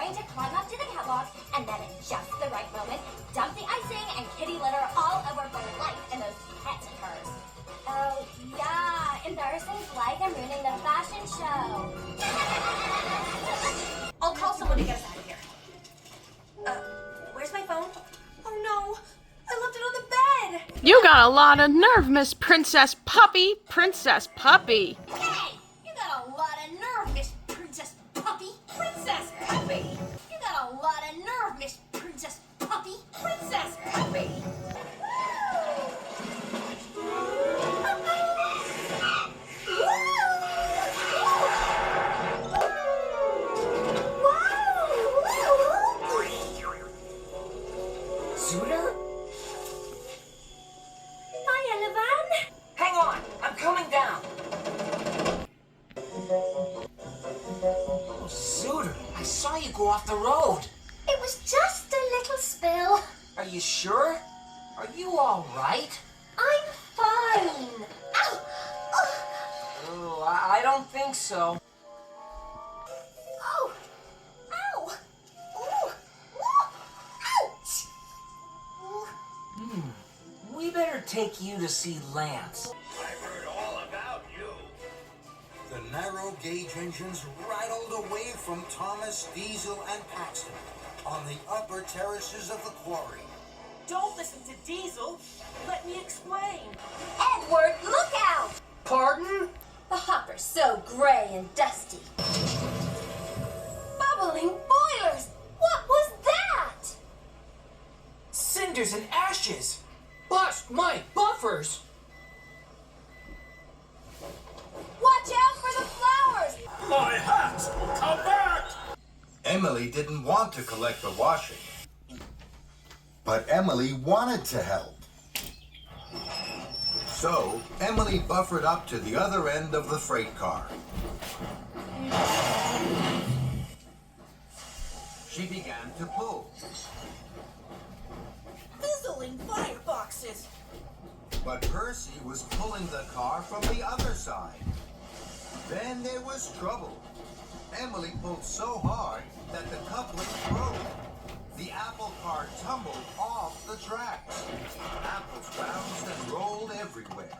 going to climb up to the catwalk and then at just the right moment, dump the icing and kitty litter all over for life in those pets of hers. Oh, yeah, embarrassing's like I'm ruining the fashion show. I'll call someone to get us out of here. Where's my phone? Oh no, I left it on the bed. You got a lot of nerve, Miss Princess Puppy. Princess Puppy. Hey, you got a lot of nerve, Miss Princess Puppy. Princess Puppy. You got a lot of nerve, Miss Princess Puppy. Princess Puppy. Zooter? Hi, Elevan. Hang on, I'm coming down. Oh, Zooter, I saw you go off the road. It was just a little spill. Are you sure? Are you all right? I'm fine. Ow! Oh, I don't think so. Oh! Ow! Ooh! Ooh! Ouch! Ooh. We better take you to see Lance. I've heard all about you. The narrow gauge engines rattled away from Thomas, Diesel, and Paxton on the upper terraces of the quarry. Don't listen to Diesel. Let me explain. Edward, look out! Pardon? The hopper's so gray and dusty. Bubbling boilers! What was that? Cinders and ashes! Bust my buffers! Watch out for the flowers! My hat! Come back! Emily didn't want to collect the washing, but Emily wanted to help. So, Emily buffered up to the other end of the freight car. She began to pull, Fizzling fireboxes. but Percy was pulling the car from the other side. Then there was trouble. Emily pulled so hard that the coupling broke. The apple cart tumbled off the tracks. Apples bounced and rolled everywhere.